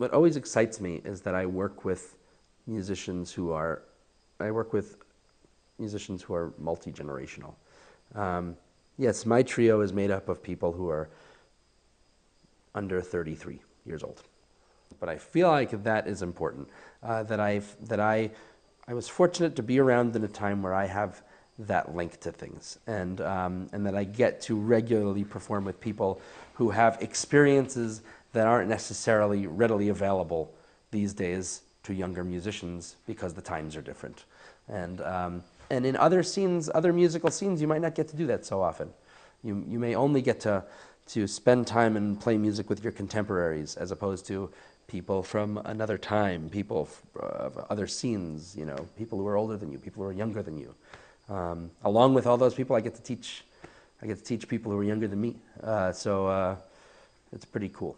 what always excites me is that I work with musicians who are, multi-generational. Yes, my trio is made up of people who are under 33 years old. But I feel like that is important. I was fortunate to be around in a time where I have that link to things, and that I get to regularly perform with people who have experiences that aren't necessarily readily available these days to younger musicians because the times are different. And in other scenes, other musical scenes, you might not get to do that so often. You may only get to spend time and play music with your contemporaries as opposed to people from another time, people of other scenes, you know, people who are older than you, people who are younger than you. Along with all those people, I get to teach people who are younger than me. So it's pretty cool.